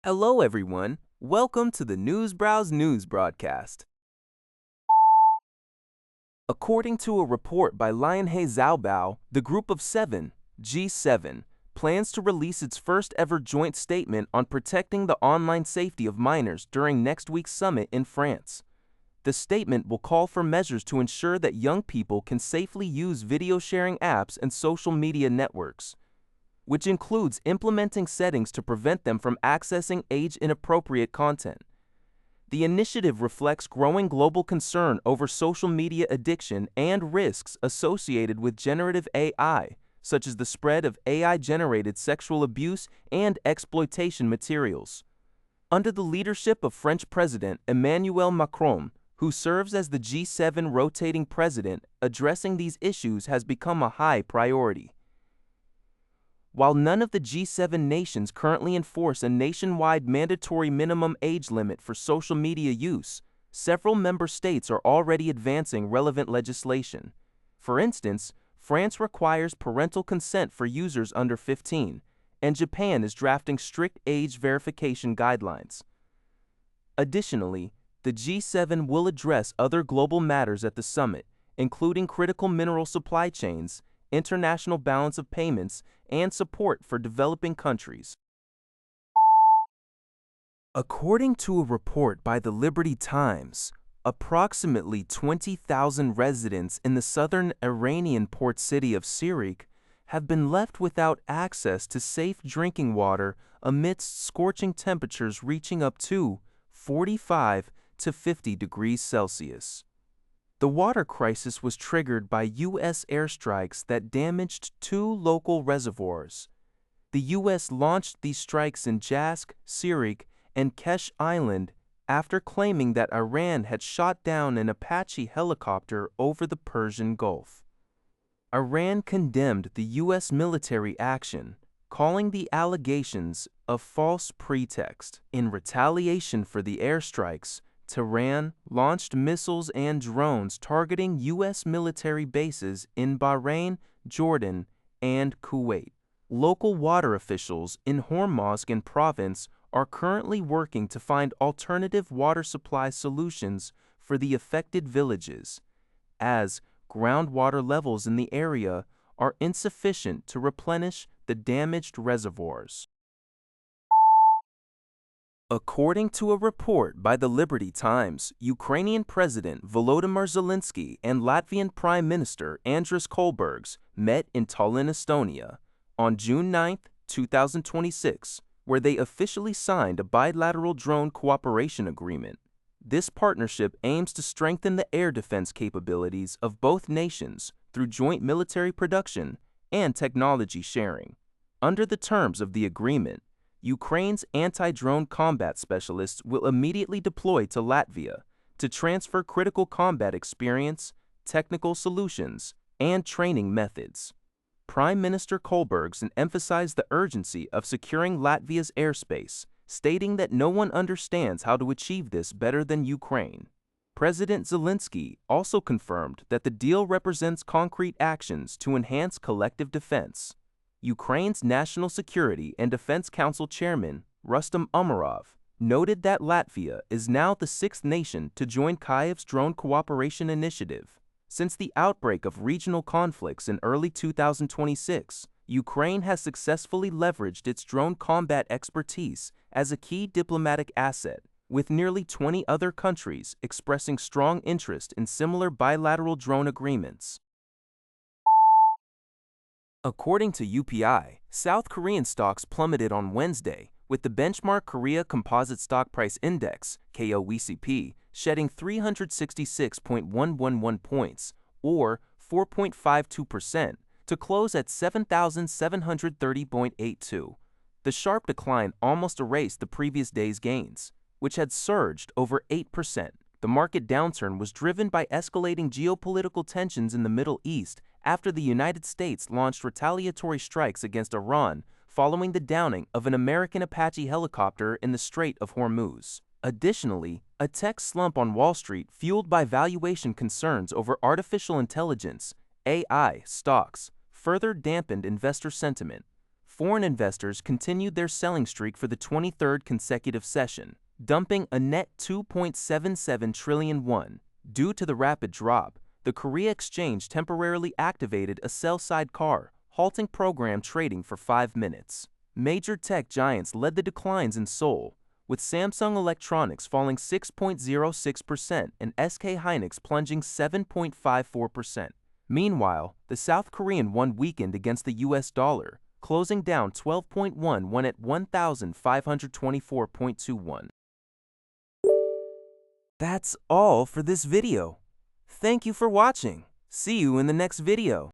Hello, everyone. Welcome to the Newsbrowse News broadcast. According to a report by Lionhe Zhaobao, the Group of Seven, G7, plans to release its first-ever joint statement on protecting the online safety of minors during next week's summit in France. The statement will call for measures to ensure that young people can safely use video-sharing apps and social media networks, which includes implementing settings to prevent them from accessing age-inappropriate content. The initiative reflects growing global concern over social media addiction and risks associated with generative AI, such as the spread of AI-generated sexual abuse and exploitation materials. Under the leadership of French President Emmanuel Macron, who serves as the G7 rotating president, addressing these issues has become a high priority. While none of the G7 nations currently enforce a nationwide mandatory minimum age limit for social media use, several member states are already advancing relevant legislation. For instance, France requires parental consent for users under 15, and Japan is drafting strict age verification guidelines. Additionally, the G7 will address other global matters at the summit, including critical mineral supply chains, international balance of payments, and support for developing countries. According to a report by the Liberty Times, approximately 20,000 residents in the southern Iranian port city of Seoul have been left without access to safe drinking water amidst scorching temperatures reaching up to 45 to 50 degrees Celsius. The water crisis was triggered by U.S. airstrikes that damaged two local reservoirs. The U.S. launched these strikes in Jask, Sirik, and Kesh Island after claiming that Iran had shot down an Apache helicopter over the Persian Gulf. Iran condemned the U.S. military action, calling the allegations a false pretext. In retaliation for the airstrikes, Tehran launched missiles and drones targeting U.S. military bases in Bahrain, Jordan, and Kuwait. Local water officials in Hormozgan province are currently working to find alternative water supply solutions for the affected villages, as groundwater levels in the area are insufficient to replenish the damaged reservoirs. According to a report by the Liberty Times, Ukrainian President Volodymyr Zelensky and Latvian Prime Minister Andris Kulbergs met in Tallinn, Estonia, on June 9, 2026, where they officially signed a bilateral drone cooperation agreement. This partnership aims to strengthen the air defense capabilities of both nations through joint military production and technology sharing. Under the terms of the agreement, Ukraine's anti-drone combat specialists will immediately deploy to Latvia to transfer critical combat experience, technical solutions, and training methods. Prime Minister Kulbergs emphasized the urgency of securing Latvia's airspace, stating that no one understands how to achieve this better than Ukraine. President Zelensky also confirmed that the deal represents concrete actions to enhance collective defense. Ukraine's National Security and Defense Council Chairman, Rustam Umerov, noted that Latvia is now the sixth nation to join Kyiv's drone cooperation initiative. Since the outbreak of regional conflicts in early 2026, Ukraine has successfully leveraged its drone combat expertise as a key diplomatic asset, with nearly 20 other countries expressing strong interest in similar bilateral drone agreements. According to UPI, South Korean stocks plummeted on Wednesday, with the benchmark Korea Composite Stock Price Index, KOSPI, shedding 366.111 points, or 4.52%, to close at 7,730.82. The sharp decline almost erased the previous day's gains, which had surged over 8%. The market downturn was driven by escalating geopolitical tensions in the Middle East after the United States launched retaliatory strikes against Iran following the downing of an American Apache helicopter in the Strait of Hormuz. Additionally, a tech slump on Wall Street fueled by valuation concerns over artificial intelligence, AI, stocks, further dampened investor sentiment. foreign investors continued their selling streak for the 23rd consecutive session, dumping a net 2.77 trillion won. Due to the rapid drop, the Korea Exchange temporarily activated a sell-side CAR, halting program trading for 5 minutes. Major tech giants led the declines in Seoul, with Samsung Electronics falling 6.06% and SK Hynix plunging 7.54%. Meanwhile, the South Korean won weakened against the US dollar, closing down 12.1 at 1,524.21. That's all for this video. Thank you for watching. See you in the next video.